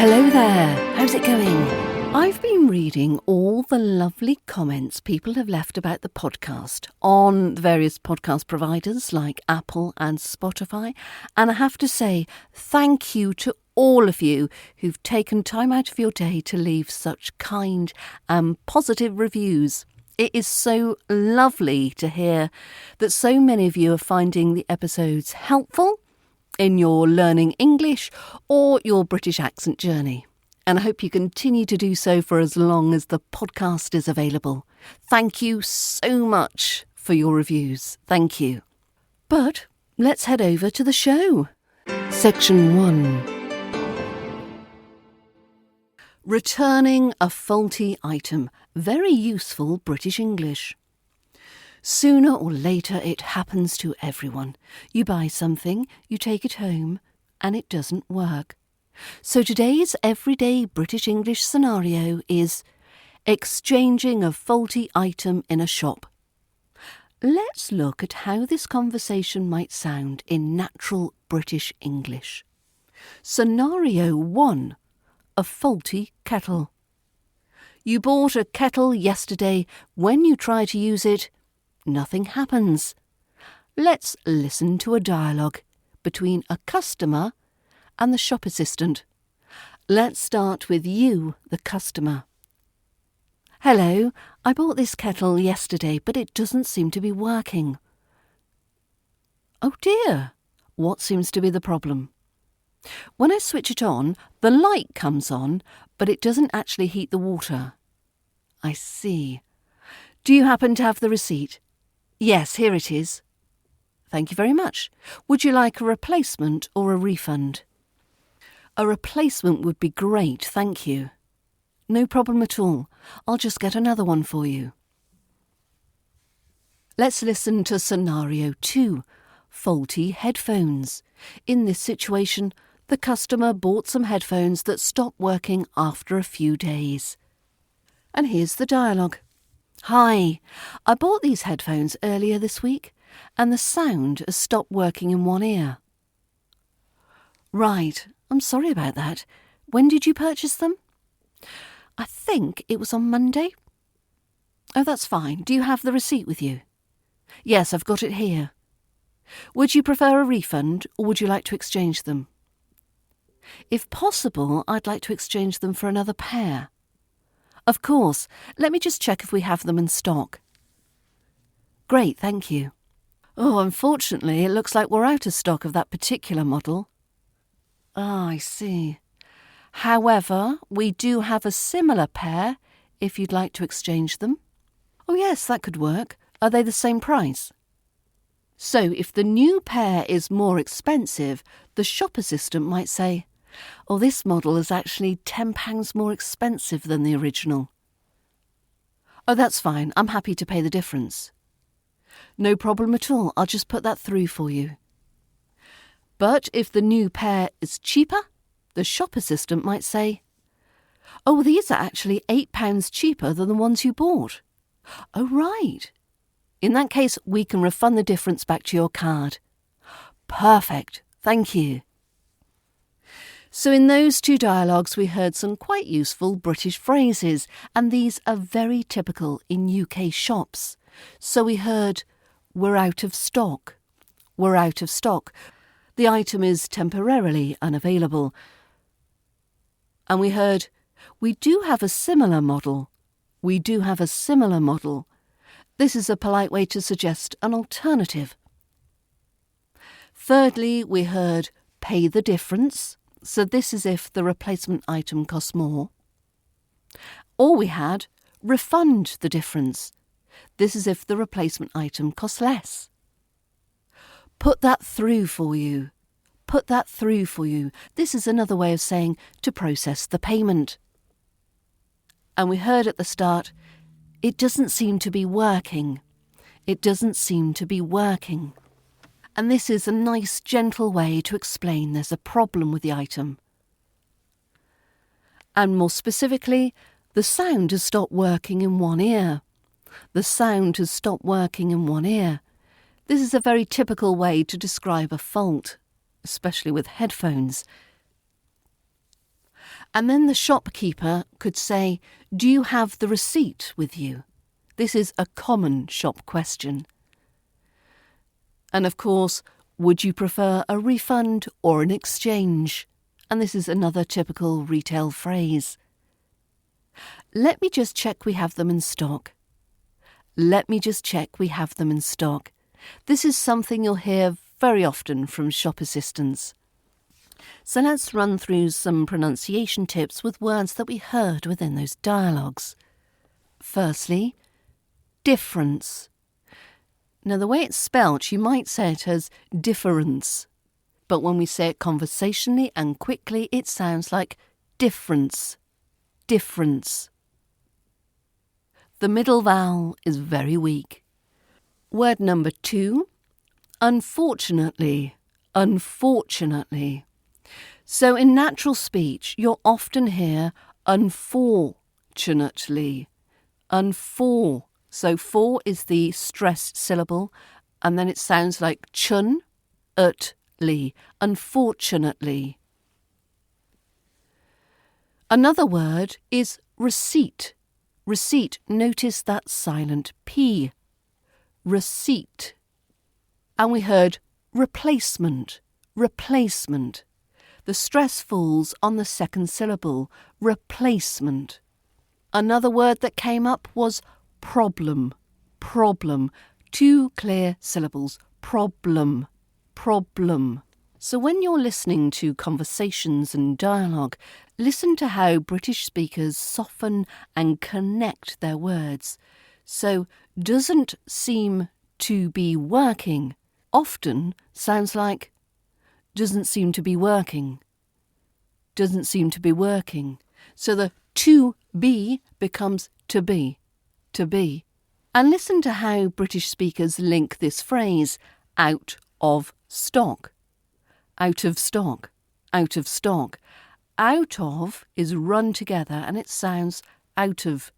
Hello there, how's it going? I've been reading all the lovely comments people have left about the podcast on the various podcast providers like Apple and Spotify, and I have to say thank you to all of you who've taken time out of your day to leave such kind and positive reviews. It is so lovely to hear that so many of you are finding the episodes helpful in your learning English or your British accent journey. And I hope you continue to do so for as long as the podcast is available. Thank you so much for your reviews. Thank you. But let's head over to the show. Section 1. Returning a faulty item. Very useful British English. Sooner or later it happens to everyone. You buy something, you take it home, and it doesn't work. So today's everyday British English scenario is exchanging a faulty item in a shop. Let's look at how this conversation might sound in natural British English. Scenario 1. A faulty kettle. You bought a kettle yesterday. When you try to use it, nothing happens. Let's listen to a dialogue between a customer and the shop assistant. Let's start with you, the customer. Hello, I bought this kettle yesterday, but it doesn't seem to be working. Oh dear, what seems to be the problem? When I switch it on, the light comes on, but it doesn't actually heat the water. I see. Do you happen to have the receipt? Yes, here it is. Thank you very much. Would you like a replacement or a refund? A replacement would be great, thank you. No problem at all. I'll just get another one for you. Let's listen to scenario 2, faulty headphones. In this situation, the customer bought some headphones that stopped working after a few days. And here's the dialogue. Hi, I bought these headphones earlier this week, and the sound has stopped working in one ear. Right, I'm sorry about that. When did you purchase them? I think it was on Monday. Oh, that's fine. Do you have the receipt with you? Yes, I've got it here. Would you prefer a refund, or would you like to exchange them? If possible, I'd like to exchange them for another pair. Of course. Let me just check if we have them in stock. Great, thank you. Oh, unfortunately, it looks like we're out of stock of that particular model. Ah, I see. However, we do have a similar pair, if you'd like to exchange them. Oh yes, that could work. Are they the same price? So, if the new pair is more expensive, the shop assistant might say, oh, this model is actually £10 more expensive than the original. Oh, that's fine. I'm happy to pay the difference. No problem at all. I'll just put that through for you. But if the new pair is cheaper, the shop assistant might say, oh, these are actually £8 cheaper than the ones you bought. Oh, right. In that case, we can refund the difference back to your card. Perfect. Thank you. So in those two dialogues, we heard some quite useful British phrases, and these are very typical in UK shops. So we heard, we're out of stock. We're out of stock. The item is temporarily unavailable. And we heard, we do have a similar model. We do have a similar model. This is a polite way to suggest an alternative. Thirdly, we heard, pay the difference. So this is if the replacement item costs more. Or we had, refund the difference. This is if the replacement item costs less. Put that through for you. Put that through for you. This is another way of saying to process the payment. And we heard at the start, it doesn't seem to be working. It doesn't seem to be working. And this is a nice, gentle way to explain there's a problem with the item. And more specifically, the sound has stopped working in one ear. The sound has stopped working in one ear. This is a very typical way to describe a fault, especially with headphones. And then the shopkeeper could say, "Do you have the receipt with you?" This is a common shop question. And of course, would you prefer a refund or an exchange? And this is another typical retail phrase. Let me just check we have them in stock. Let me just check we have them in stock. This is something you'll hear very often from shop assistants. So let's run through some pronunciation tips with words that we heard within those dialogues. Firstly, difference. Now, the way it's spelt, you might say it as difference, but when we say it conversationally and quickly, it sounds like difference, difference. The middle vowel is very weak. Word number 2, unfortunately, unfortunately. So in natural speech, you'll often hear unfortunately, So for is the stressed syllable, and then it sounds like chun, utly, unfortunately. Another word is receipt. Receipt, notice that silent P. Receipt. And we heard replacement, replacement. The stress falls on the second syllable, replacement. Another word that came up was problem, problem. 2 clear syllables, problem, problem. So when you're listening to conversations and dialogue, listen to how British speakers soften and connect their words. So doesn't seem to be working often sounds like doesn't seem to be working, doesn't seem to be working. So the to be becomes to be, to be. And listen to how British speakers link this phrase, out of stock, out of stock, out of stock. Out of is run together and it sounds out of.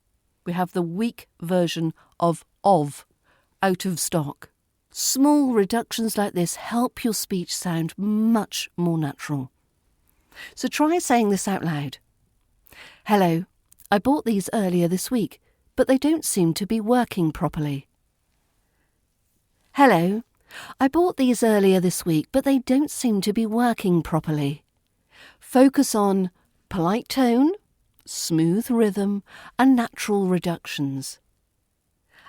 We have the weak version of, out of stock. Small reductions like this help your speech sound much more natural. So try saying this out loud. Hello, I bought these earlier this week, but they don't seem to be working properly. Hello, I bought these earlier this week, but they don't seem to be working properly. Focus on polite tone, smooth rhythm, and natural reductions.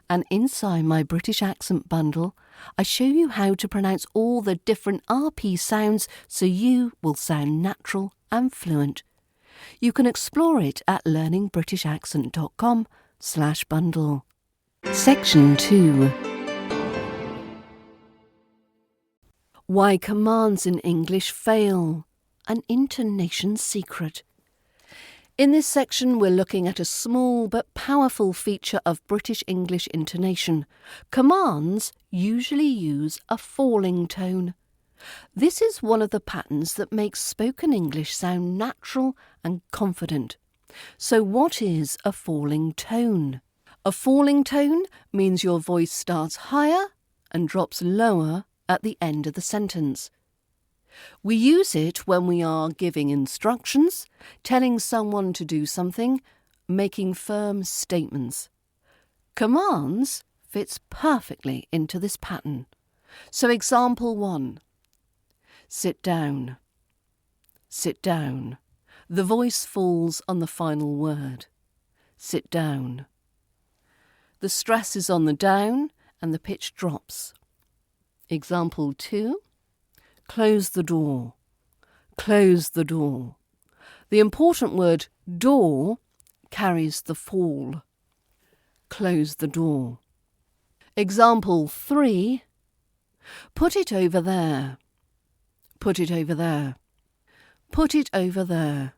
And inside my British accent bundle, I show you how to pronounce all the different RP sounds so you will sound natural and fluent. You can explore it at learningbritishaccent.com/bundle. Section 2. Why commands in English fail. An intonation secret. In this section, we're looking at a small but powerful feature of British English intonation. Commands usually use a falling tone. This is one of the patterns that makes spoken English sound natural and confident. So what is a falling tone? A falling tone means your voice starts higher and drops lower at the end of the sentence. We use it when we are giving instructions, telling someone to do something, making firm statements. Commands fits perfectly into this pattern. So example 1. Sit down. Sit down. The voice falls on the final word. Sit down. The stress is on the down and the pitch drops. Example 2. Close the door. Close the door. The important word door carries the fall. Close the door. Example 3. Put it over there. Put it over there. Put it over there.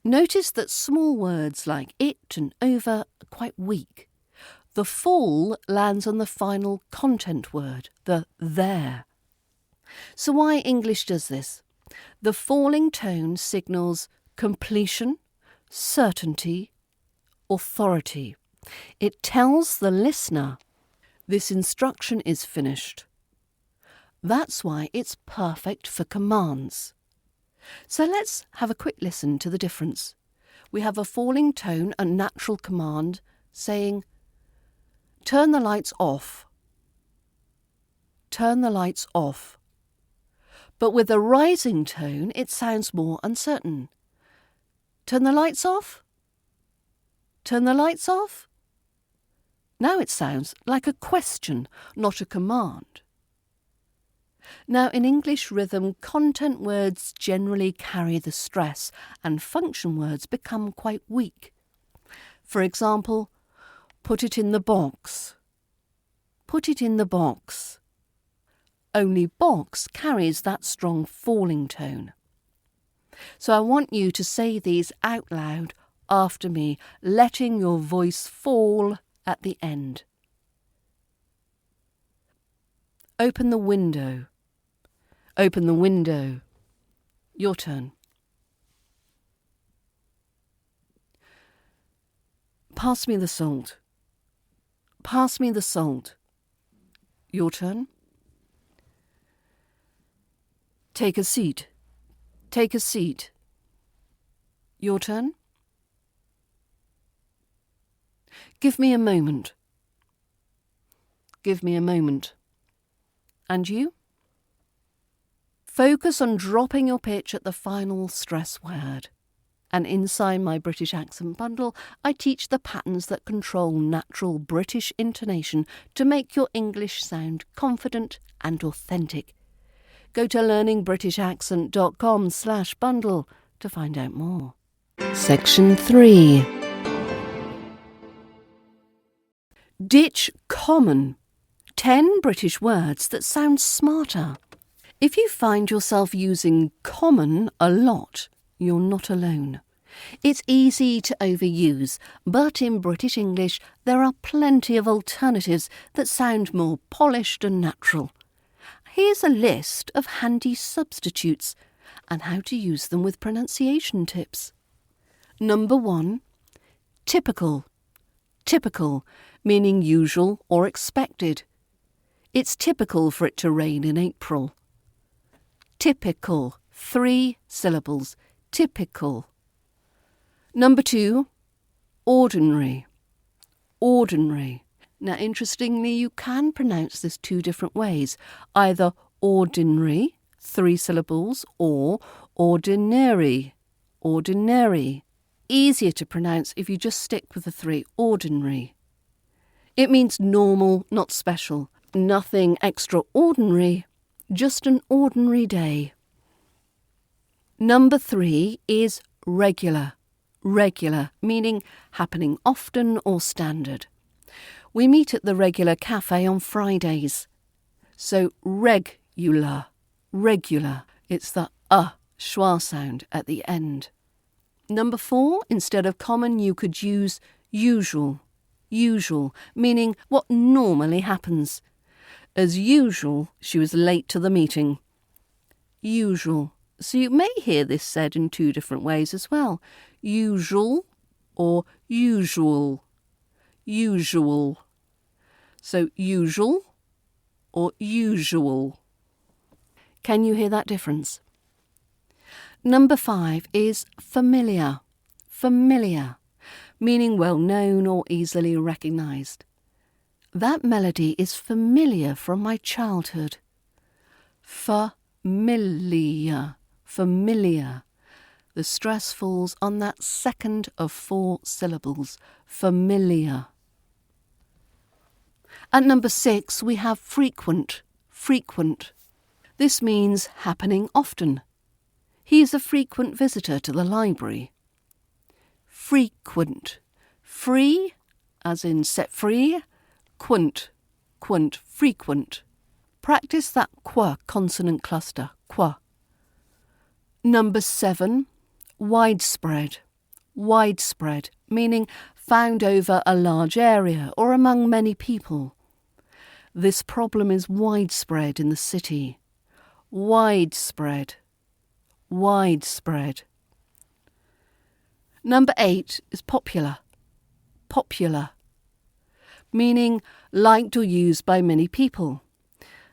Notice that small words like it and over are quite weak. The fall lands on the final content word, the there. So why English does this? The falling tone signals completion, certainty, authority. It tells the listener this instruction is finished. That's why it's perfect for commands. So let's have a quick listen to the difference. We have a falling tone, a natural command, saying, turn the lights off. Turn the lights off. But with a rising tone, it sounds more uncertain. Turn the lights off? Turn the lights off? Now it sounds like a question, not a command. Now, in English rhythm, content words generally carry the stress and function words become quite weak. For example, put it in the box. Put it in the box. Only box carries that strong falling tone. So I want you to say these out loud after me, letting your voice fall at the end. Open the window. Open the window. Your turn. Pass me the salt. Pass me the salt. Your turn. Take a seat. Take a seat. Your turn. Give me a moment. Give me a moment. And you? Focus on dropping your pitch at the final stress word. And inside my British accent bundle, I teach the patterns that control natural British intonation to make your English sound confident and authentic. Go to learningbritishaccent.com/bundle to find out more. Section 3. Ditch common. 10 British words that sound smarter. If you find yourself using common a lot, you're not alone. It's easy to overuse, but in British English there are plenty of alternatives that sound more polished and natural. Here's a list of handy substitutes and how to use them with pronunciation tips. Number 1, typical. Typical, meaning usual or expected. It's typical for it to rain in April. Typical, 3 syllables, typical. Number 2, ordinary. Ordinary. Now, interestingly, you can pronounce this 2 different ways, either ordinary, 3 syllables, or ordinary, ordinary. Easier to pronounce if you just stick with the 3, ordinary. It means normal, not special. Nothing extraordinary, just an ordinary day. Number 3 is regular. Regular, meaning happening often or standard. We meet at the regular cafe on Fridays. So regular, regular. It's the schwa sound at the end. Number 4, instead of common, you could use usual. Usual, meaning what normally happens. As usual, she was late to the meeting. Usual. So you may hear this said in 2 different ways as well. Usual or usual. Usual. So usual or usual. Can you hear that difference? Number 5 is familiar. Familiar, meaning well known or easily recognised. That melody is familiar from my childhood. Familiar. Familiar. The stress falls on that second of 4 syllables. Familiar. At number 6, we have frequent. Frequent. This means happening often. He is a frequent visitor to the library. Frequent. Free, as in set free. Quant. Quant. Frequent. Practice that qua consonant cluster. Qua. Number 7, widespread. Widespread, meaning found over a large area or among many people. This problem is widespread in the city. Widespread. Widespread. Number 8 is popular. Popular, meaning liked or used by many people.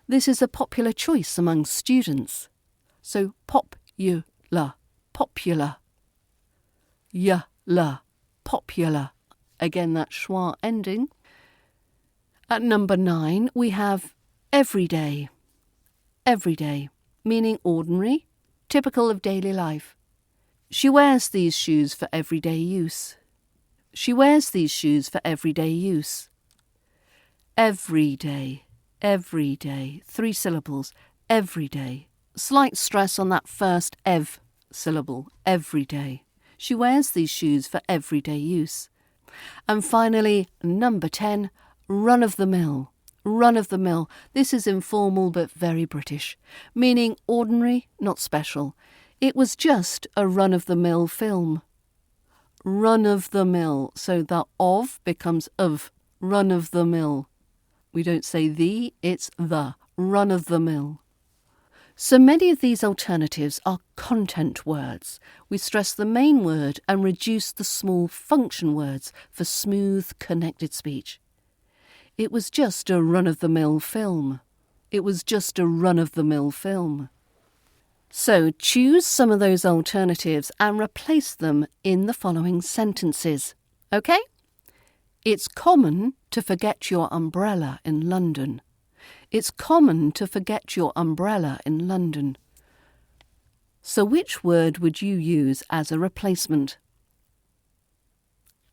This is a popular choice among students. So popular. la, popular. La, popular. Again, that schwa ending. At number 9, we have everyday. Everyday, meaning ordinary, typical of daily life. She wears these shoes for everyday use. She wears these shoes for everyday use. Everyday, everyday, 3 syllables, everyday. Slight stress on that first ev syllable, everyday. She wears these shoes for everyday use. And finally, number 10, run-of-the-mill. Run-of-the-mill. This is informal but very British, meaning ordinary, not special. It was just a run-of-the-mill film. Run-of-the-mill. So the of becomes of. Run-of-the-mill. We don't say the, it's the. Run-of-the-mill. So many of these alternatives are content words. We stress the main word and reduce the small function words for smooth, connected speech. It was just a run-of-the-mill film. It was just a run-of-the-mill film. So choose some of those alternatives and replace them in the following sentences. OK? It's common to forget your umbrella in London. It's common to forget your umbrella in London. So which word would you use as a replacement?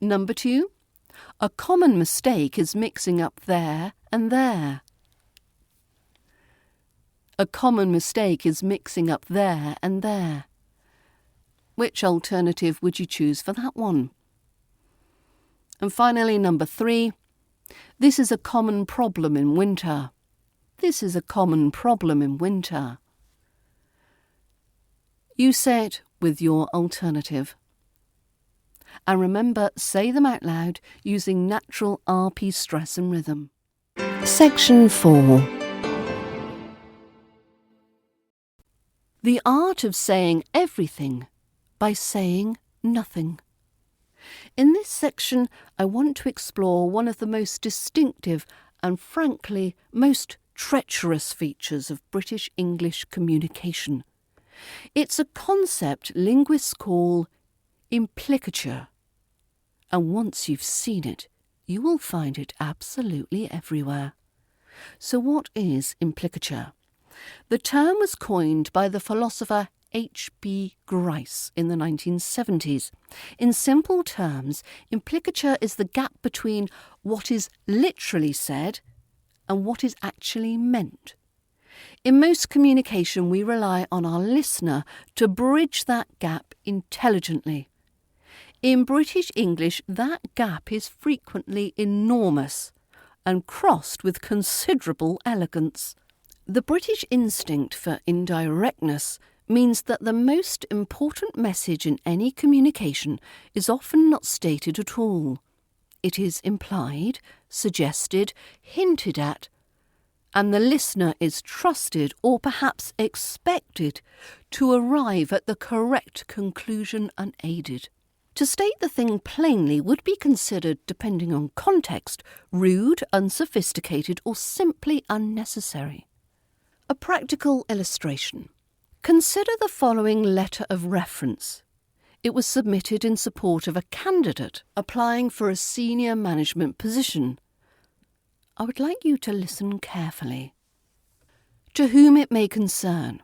Number 2. A common mistake is mixing up there and there. A common mistake is mixing up there and there. Which alternative would you choose for that one? And finally, number 3. This is a common problem in winter. This is a common problem in winter. You say it with your alternative. And remember, say them out loud using natural RP stress and rhythm. Section 4. The art of saying everything by saying nothing. In this section, I want to explore one of the most distinctive and, frankly, most treacherous features of British English communication. It's a concept linguists call implicature. And once you've seen it, you will find it absolutely everywhere. So what is implicature? The term was coined by the philosopher H.B. Grice in the 1970s. In simple terms, implicature is the gap between what is literally said and what is actually meant. In most communication, we rely on our listener to bridge that gap intelligently. In British English, that gap is frequently enormous and crossed with considerable elegance. The British instinct for indirectness means that the most important message in any communication is often not stated at all. It is implied, suggested, hinted at, and the listener is trusted or perhaps expected to arrive at the correct conclusion unaided. To state the thing plainly would be considered, depending on context, rude, unsophisticated, or simply unnecessary. A practical illustration. Consider the following letter of reference. It was submitted in support of a candidate applying for a senior management position. I would like you to listen carefully. To whom it may concern.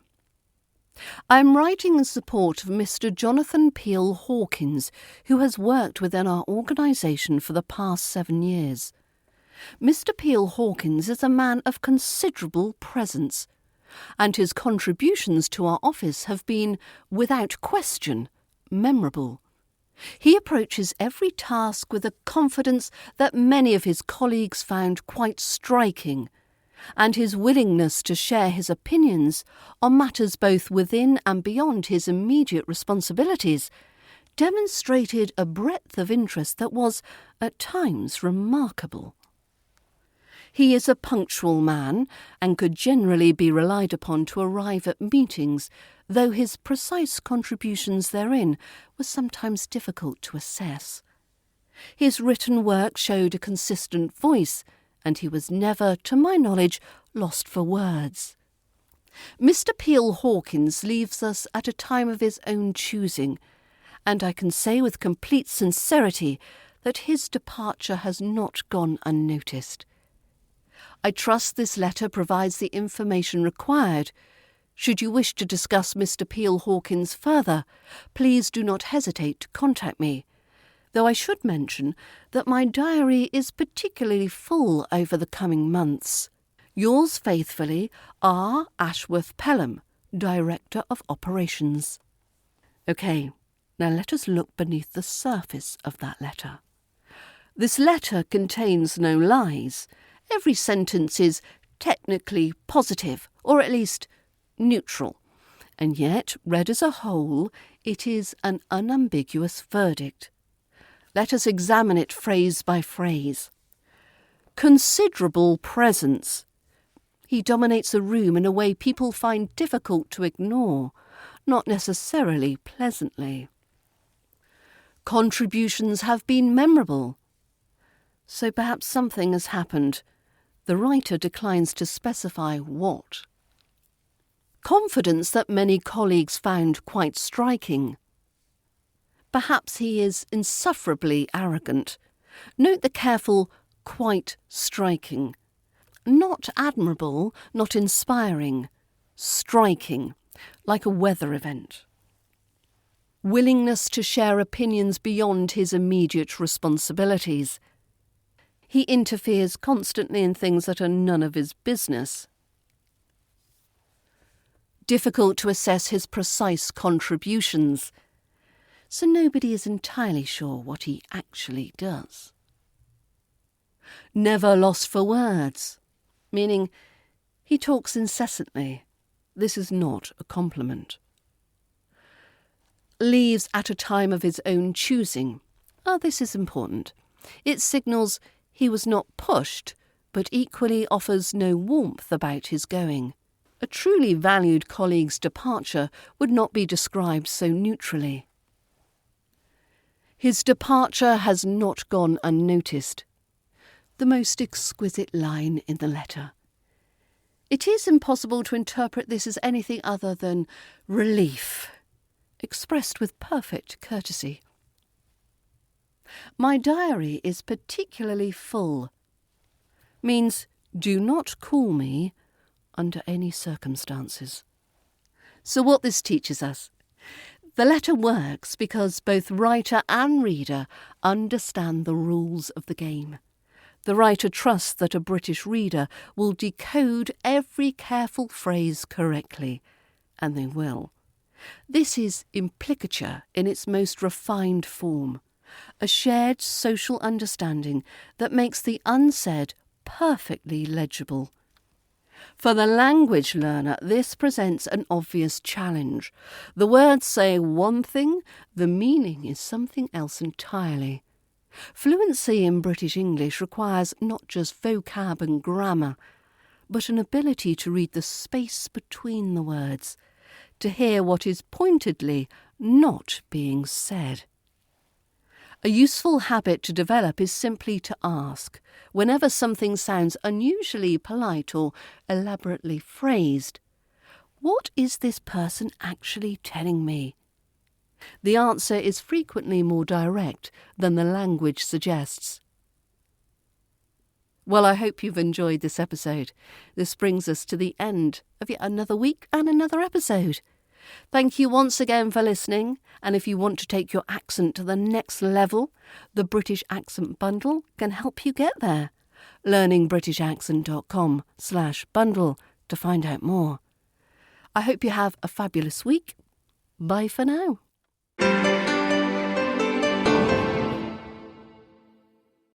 I am writing in support of Mr. Jonathan Peel Hawkins, who has worked within our organisation for the past 7 years. Mr. Peel Hawkins is a man of considerable presence, and his contributions to our office have been, without question, memorable. He approaches every task with a confidence that many of his colleagues found quite striking, and his willingness to share his opinions on matters both within and beyond his immediate responsibilities demonstrated a breadth of interest that was, at times, remarkable. He is a punctual man and could generally be relied upon to arrive at meetings, though his precise contributions therein were sometimes difficult to assess. His written work showed a consistent voice, and he was never, to my knowledge, lost for words. Mr. Peel Hawkins leaves us at a time of his own choosing, and I can say with complete sincerity that his departure has not gone unnoticed. I trust this letter provides the information required. Should you wish to discuss Mr. Peel Hawkins further, please do not hesitate to contact me, though I should mention that my diary is particularly full over the coming months. Yours faithfully, R. Ashworth Pelham, Director of Operations. OK, now let us look beneath the surface of that letter. This letter contains no lies. Every sentence is technically positive, or at least neutral, and yet, read as a whole, it is an unambiguous verdict. Let us examine it phrase by phrase. Considerable presence. He dominates a room in a way people find difficult to ignore, not necessarily pleasantly. Contributions have been memorable. So perhaps something has happened. The writer declines to specify what. Confidence that many colleagues found quite striking. Perhaps he is insufferably arrogant. Note the careful quite striking. Not admirable, not inspiring. Striking, like a weather event. Willingness to share opinions beyond his immediate responsibilities. He interferes constantly in things that are none of his business. Difficult to assess his precise contributions, so nobody is entirely sure what he actually does. Never lost for words, meaning he talks incessantly. This is not a compliment. Leaves at a time of his own choosing. This is important. It signals he was not pushed, but equally offers no warmth about his going. A truly valued colleague's departure would not be described so neutrally. His departure has not gone unnoticed. The most exquisite line in the letter. It is impossible to interpret this as anything other than relief, expressed with perfect courtesy. My diary is particularly full. Means do not call me under any circumstances. So what this teaches us? The letter works because both writer and reader understand the rules of the game. The writer trusts that a British reader will decode every careful phrase correctly, and they will. This is implicature in its most refined form, a shared social understanding that makes the unsaid perfectly legible. For the language learner, this presents an obvious challenge. The words say one thing, the meaning is something else entirely. Fluency in British English requires not just vocab and grammar, but an ability to read the space between the words, to hear what is pointedly not being said. A useful habit to develop is simply to ask, whenever something sounds unusually polite or elaborately phrased, what is this person actually telling me? The answer is frequently more direct than the language suggests. Well, I hope you've enjoyed this episode. This brings us to the end of yet another week and another episode. Thank you once again for listening, and if you want to take your accent to the next level, the British Accent Bundle can help you get there. learningbritishaccent.com/bundle to find out more. I hope you have a fabulous week. Bye for now.